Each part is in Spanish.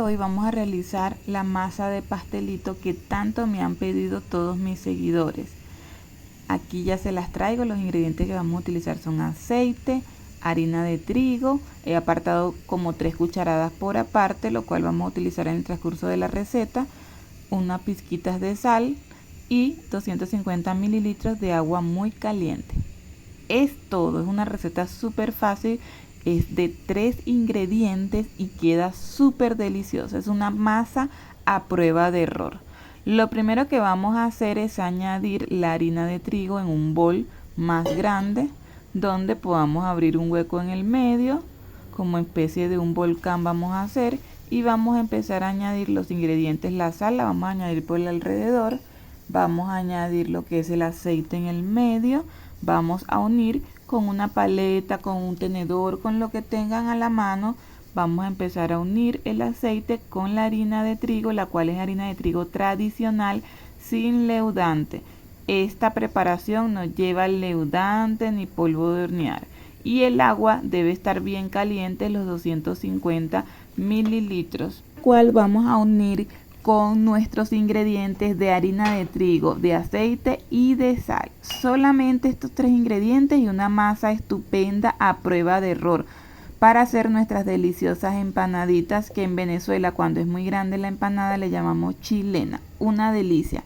hoy vamos a realizar la masa de pastelito que tanto me han pedido todos mis seguidores. Aquí ya se las traigo. Los ingredientes que vamos a utilizar son aceite, harina de trigo. He apartado como 3 cucharadas por aparte, lo cual vamos a utilizar en el transcurso de la receta. Unas pizquitas de sal y 250 mililitros de agua muy caliente. Es todo, es una receta súper fácil. Es de 3 ingredientes y queda súper deliciosa. Es una masa a prueba de error. Lo primero que vamos a hacer es añadir la harina de trigo en un bol más grande, donde podamos abrir un hueco en el medio, como especie de un volcán vamos a hacer, y vamos a empezar a añadir los ingredientes. La sal la vamos a añadir por el alrededor, vamos a añadir lo que es el aceite en el medio, vamos a unir con una paleta, con un tenedor, con lo que tengan a la mano. Vamos a empezar a unir el aceite con la harina de trigo, la cual es harina de trigo tradicional sin leudante. Esta preparación no lleva leudante ni polvo de hornear. Y el agua debe estar bien caliente, los 250 mililitros, cual vamos a unir con nuestros ingredientes de harina de trigo, de aceite y de sal. Solamente estos 3 ingredientes y una masa estupenda a prueba de error para hacer nuestras deliciosas empanaditas, que en Venezuela, cuando es muy grande la empanada, le llamamos chilena. Una delicia.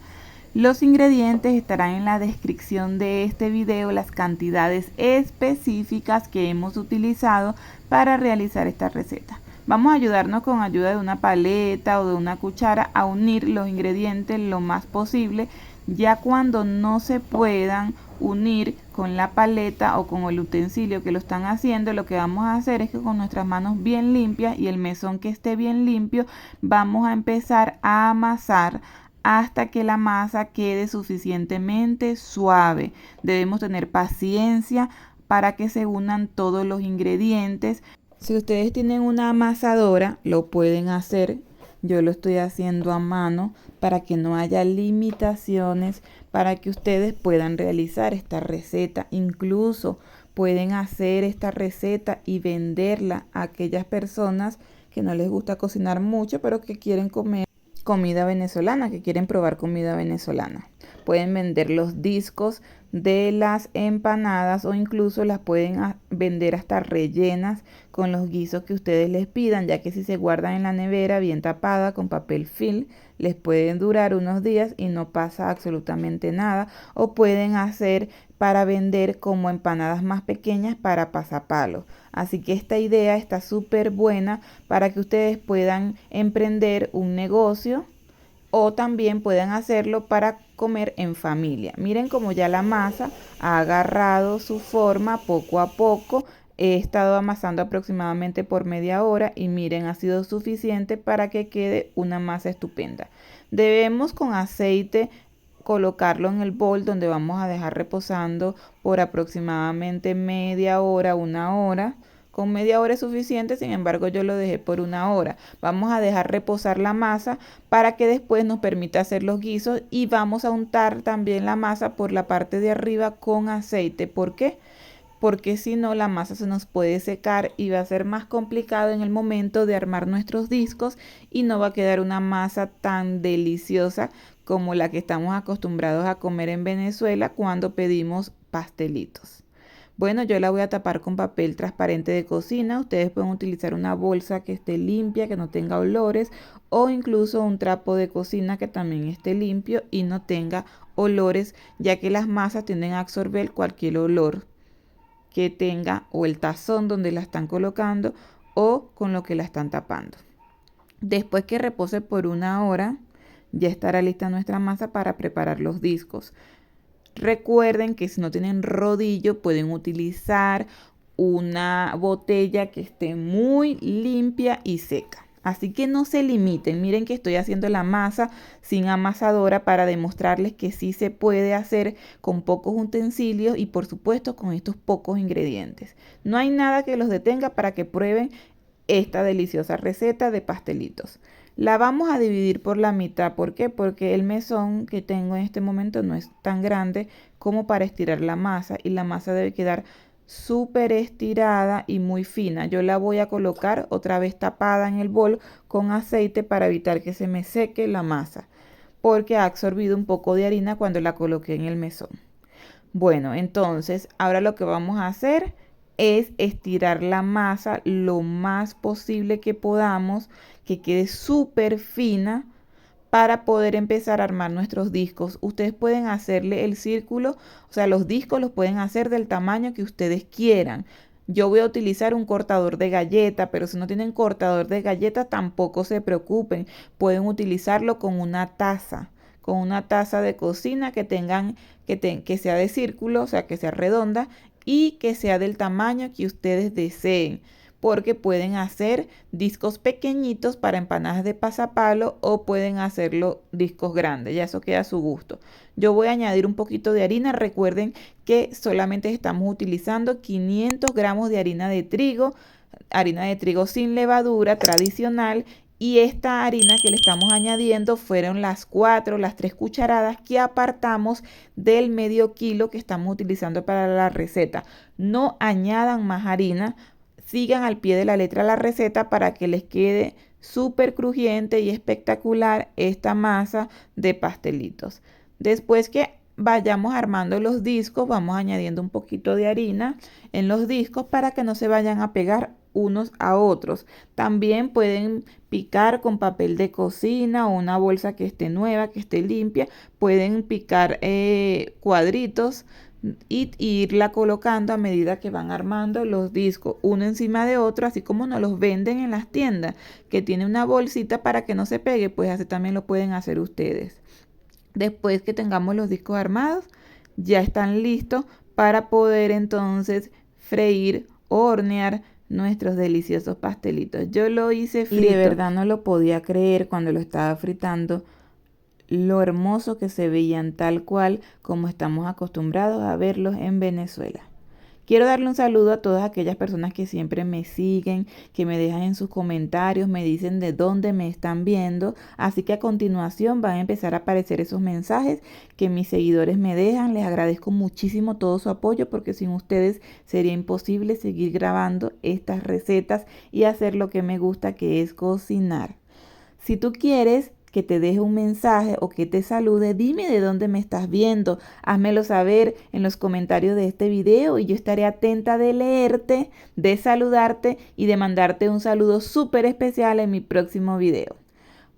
Los ingredientes estarán en la descripción de este video, las cantidades específicas que hemos utilizado para realizar esta receta. Vamos a ayudarnos con ayuda de una paleta o de una cuchara a unir los ingredientes lo más posible. Ya cuando no se puedan unir con la paleta o con el utensilio que lo están haciendo, lo que vamos a hacer es que con nuestras manos bien limpias y el mesón que esté bien limpio, vamos a empezar a amasar hasta que la masa quede suficientemente suave. Debemos tener paciencia para que se unan todos los ingredientes. Si ustedes tienen una amasadora, lo pueden hacer. Yo lo estoy haciendo a mano para que no haya limitaciones, para que ustedes puedan realizar esta receta. Incluso pueden hacer esta receta y venderla a aquellas personas que no les gusta cocinar mucho, pero que quieren comer comida venezolana, que quieren probar comida venezolana. Pueden vender los discos de las empanadas o incluso las pueden vender hasta rellenas con los guisos que ustedes les pidan, ya que si se guardan en la nevera bien tapada con papel film, les pueden durar unos días y no pasa absolutamente nada. O pueden hacer para vender como empanadas más pequeñas para pasapalos. Así que esta idea está súper buena para que ustedes puedan emprender un negocio o también puedan hacerlo para comer en familia. Miren cómo ya la masa ha agarrado su forma poco a poco. He estado amasando aproximadamente por media hora y miren, ha sido suficiente para que quede una masa estupenda. Debemos con aceite colocarlo en el bol donde vamos a dejar reposando por aproximadamente media hora, 1 hora. Con media hora es suficiente, sin embargo yo lo dejé por 1 hora. Vamos a dejar reposar la masa para que después nos permita hacer los guisos y vamos a untar también la masa por la parte de arriba con aceite. ¿Por qué? Porque si no la masa se nos puede secar y va a ser más complicado en el momento de armar nuestros discos y no va a quedar una masa tan deliciosa como la que estamos acostumbrados a comer en Venezuela cuando pedimos pastelitos. Bueno, yo la voy a tapar con papel transparente de cocina. Ustedes pueden utilizar una bolsa que esté limpia, que no tenga olores, o incluso un trapo de cocina que también esté limpio y no tenga olores, ya que las masas tienden a absorber cualquier olor que tenga, o el tazón donde la están colocando o con lo que la están tapando. Después que repose por 1 hora, ya estará lista nuestra masa para preparar los discos. Recuerden que si no tienen rodillo, pueden utilizar una botella que esté muy limpia y seca. Así que no se limiten. Miren que estoy haciendo la masa sin amasadora para demostrarles que sí se puede hacer con pocos utensilios y por supuesto con estos pocos ingredientes. No hay nada que los detenga para que prueben esta deliciosa receta de pastelitos. La vamos a dividir por la mitad. ¿Por qué? Porque el mesón que tengo en este momento no es tan grande como para estirar la masa y la masa debe quedar súper estirada y muy fina. Yo la voy a colocar otra vez tapada en el bol con aceite para evitar que se me seque la masa, porque ha absorbido un poco de harina cuando la coloqué en el mesón. Bueno, entonces ahora lo que vamos a hacer es estirar la masa lo más posible que podamos, que quede súper fina para poder empezar a armar nuestros discos. Ustedes pueden hacerle el círculo, o sea, los discos los pueden hacer del tamaño que ustedes quieran. Yo voy a utilizar un cortador de galleta, pero si no tienen cortador de galleta, tampoco se preocupen. Pueden utilizarlo con una taza de cocina que tengan, que sea de círculo, o sea, que sea redonda y que sea del tamaño que ustedes deseen, porque pueden hacer discos pequeñitos para empanadas de pasapalo o pueden hacerlo discos grandes, ya eso queda a su gusto. Yo voy a añadir un poquito de harina. Recuerden que solamente estamos utilizando 500 gramos de harina de trigo sin levadura tradicional, y esta harina que le estamos añadiendo fueron las 3 cucharadas que apartamos del medio kilo que estamos utilizando para la receta. No añadan más harina, sigan al pie de la letra la receta para que les quede súper crujiente y espectacular esta masa de pastelitos. Después que vayamos armando los discos, vamos añadiendo un poquito de harina en los discos para que no se vayan a pegar unos a otros. También pueden picar con papel de cocina o una bolsa que esté nueva, que esté limpia. Pueden picar cuadritos y irla colocando a medida que van armando los discos uno encima de otro, así como nos los venden en las tiendas, que tiene una bolsita para que no se pegue. Pues así también lo pueden hacer ustedes. Después que tengamos los discos armados, ya están listos para poder entonces freír o hornear nuestros deliciosos pastelitos. Yo lo hice frito y de verdad no lo podía creer cuando lo estaba fritando, lo hermoso que se veían, tal cual como estamos acostumbrados a verlos en Venezuela. Quiero darle un saludo a todas aquellas personas que siempre me siguen, que me dejan en sus comentarios, me dicen de dónde me están viendo. Así que a continuación van a empezar a aparecer esos mensajes que mis seguidores me dejan. Les agradezco muchísimo todo su apoyo, porque sin ustedes sería imposible seguir grabando estas recetas y hacer lo que me gusta, que es cocinar. Si tú quieres que te deje un mensaje o que te salude, dime de dónde me estás viendo. Házmelo saber en los comentarios de este video y yo estaré atenta de leerte, de saludarte y de mandarte un saludo súper especial en mi próximo video.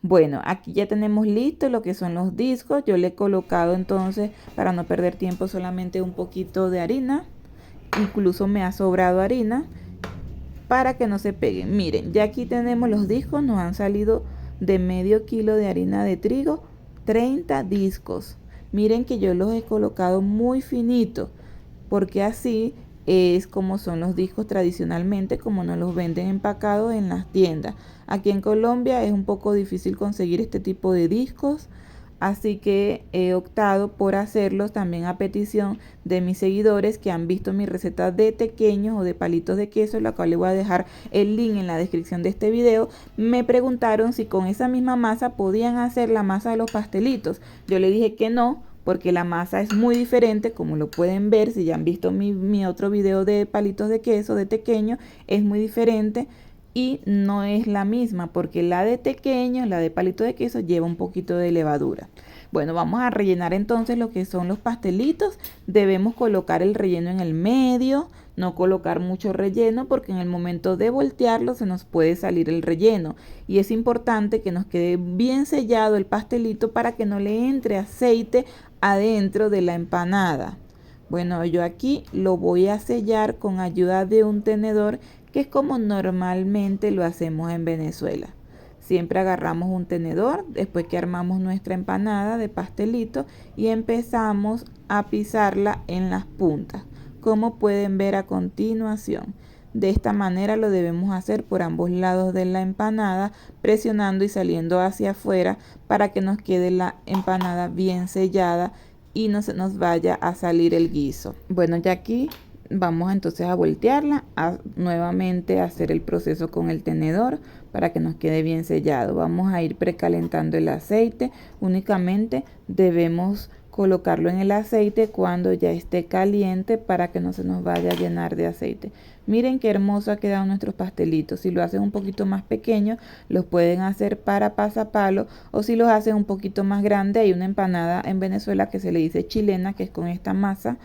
Bueno, aquí ya tenemos listo lo que son los discos. Yo le he colocado entonces, para no perder tiempo, solamente un poquito de harina. Incluso me ha sobrado harina para que no se peguen. Miren, ya aquí tenemos los discos, nos han salido de medio kilo de harina de trigo, 30 discos. Miren que yo los he colocado muy finitos, porque así es como son los discos tradicionalmente, como nos los venden empacados en las tiendas. Aquí en Colombia es un poco difícil conseguir este tipo de discos, así que he optado por hacerlos también a petición de mis seguidores que han visto mi receta de tequeños o de palitos de queso, la cual les voy a dejar el link en la descripción de este video. Me preguntaron si con esa misma masa podían hacer la masa de los pastelitos. Yo le dije que no, porque la masa es muy diferente, como lo pueden ver si ya han visto mi otro video de palitos de queso, de tequeño, es muy diferente. Y no es la misma, porque la de tequeño, la de palito de queso, lleva un poquito de levadura. Bueno, vamos a rellenar entonces lo que son los pastelitos. Debemos colocar el relleno en el medio, no colocar mucho relleno, porque en el momento de voltearlo se nos puede salir el relleno. Y es importante que nos quede bien sellado el pastelito para que no le entre aceite adentro de la empanada. Bueno, yo aquí lo voy a sellar con ayuda de un tenedor, que es como normalmente lo hacemos en Venezuela. Siempre agarramos un tenedor después que armamos nuestra empanada de pastelito y empezamos a pisarla en las puntas, como pueden ver a continuación. De esta manera lo debemos hacer por ambos lados de la empanada, presionando y saliendo hacia afuera para que nos quede la empanada bien sellada y no se nos vaya a salir el guiso. Bueno, ya aquí vamos entonces a voltearla, nuevamente a hacer el proceso con el tenedor para que nos quede bien sellado. Vamos a ir precalentando el aceite. Únicamente debemos colocarlo en el aceite cuando ya esté caliente para que no se nos vaya a llenar de aceite. Miren qué hermoso ha quedado nuestros pastelitos. Si lo hacen un poquito más pequeño, los pueden hacer para pasapalo, o si los hacen un poquito más grande, hay una empanada en Venezuela que se le dice chilena, que es con esta masa,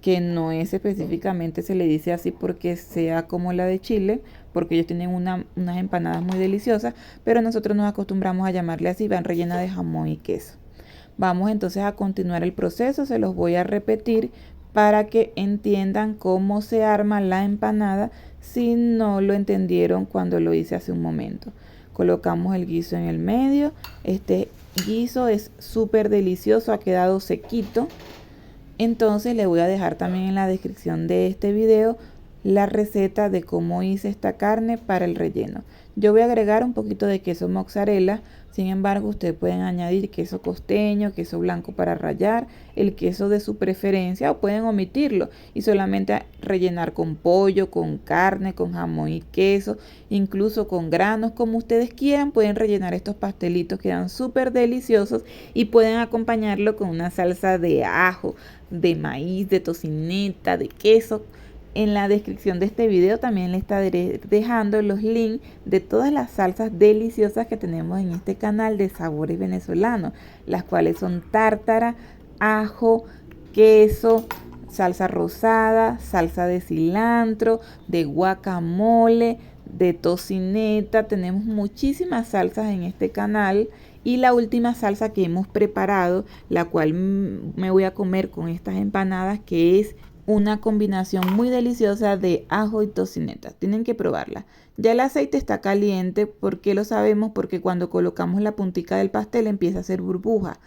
que no es específicamente, se le dice así porque sea como la de Chile, porque ellos tienen unas empanadas muy deliciosas, pero nosotros nos acostumbramos a llamarle así, van rellenas de jamón y queso. Vamos entonces a continuar el proceso, se los voy a repetir para que entiendan cómo se arma la empanada si no lo entendieron cuando lo hice hace un momento. Colocamos el guiso en el medio. Este guiso es súper delicioso, ha quedado sequito. Entonces le voy a dejar también en la descripción de este video la receta de cómo hice esta carne para el relleno. Yo voy a agregar un poquito de queso mozzarella, sin embargo ustedes pueden añadir queso costeño, queso blanco para rallar, el queso de su preferencia, o pueden omitirlo y solamente rellenar con pollo, con carne, con jamón y queso, incluso con granos, como ustedes quieran. Pueden rellenar estos pastelitos, quedan súper deliciosos, y pueden acompañarlo con una salsa de ajo, de maíz, de tocineta, de queso. En la descripción de este video también les estaré dejando los links de todas las salsas deliciosas que tenemos en este canal de sabores venezolanos, las cuales son tártara, ajo, queso, salsa rosada, salsa de cilantro, de guacamole, de tocineta. Tenemos muchísimas salsas en este canal. Y la última salsa que hemos preparado, la cual me voy a comer con estas empanadas, que es una combinación muy deliciosa de ajo y tocineta. Tienen que probarla. Ya el aceite está caliente. ¿Por qué lo sabemos? Porque cuando colocamos la puntica del pastel empieza a hacer burbuja.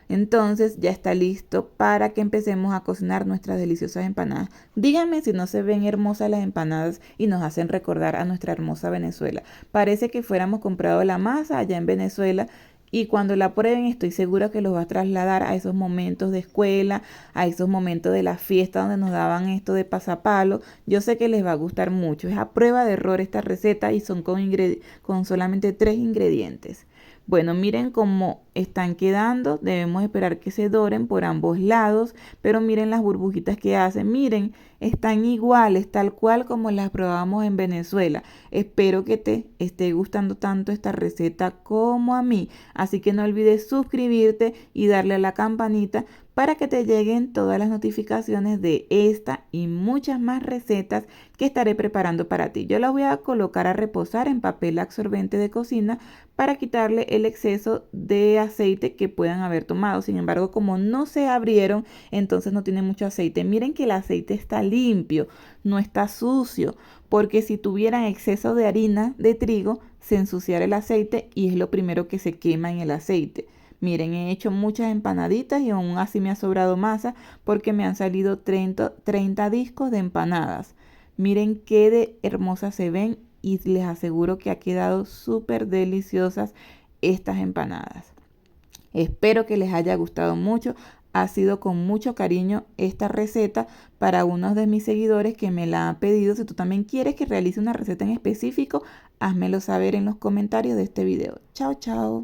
Entonces ya está listo para que empecemos a cocinar nuestras deliciosas empanadas. Díganme si no se ven hermosas las empanadas y nos hacen recordar a nuestra hermosa Venezuela. Parece que fuéramos comprado la masa allá en Venezuela, y cuando la prueben estoy segura que los va a trasladar a esos momentos de escuela, a esos momentos de la fiesta donde nos daban esto de pasapalo. Yo sé que les va a gustar mucho. Es a prueba de error esta receta y son con solamente 3 ingredientes. Bueno, miren cómo están quedando. Debemos esperar que se doren por ambos lados, pero miren las burbujitas que hacen. Miren, están iguales, tal cual como las probamos en Venezuela. Espero que te esté gustando tanto esta receta como a mí. Así que no olvides suscribirte y darle a la campanita para que te lleguen todas las notificaciones de esta y muchas más recetas que estaré preparando para ti. Yo las voy a colocar a reposar en papel absorbente de cocina para quitarle el exceso de aceite que puedan haber tomado. Sin embargo, como no se abrieron, entonces no tiene mucho aceite. Miren que el aceite está limpio, no está sucio, porque si tuvieran exceso de harina de trigo, se ensuciara el aceite y es lo primero que se quema en el aceite. Miren, he hecho muchas empanaditas y aún así me ha sobrado masa porque me han salido 30 discos de empanadas. Miren qué de hermosas se ven y les aseguro que ha quedado súper deliciosas estas empanadas. Espero que les haya gustado mucho. Ha sido con mucho cariño esta receta para unos de mis seguidores que me la han pedido. Si tú también quieres que realice una receta en específico, házmelo saber en los comentarios de este video. Chao, chao.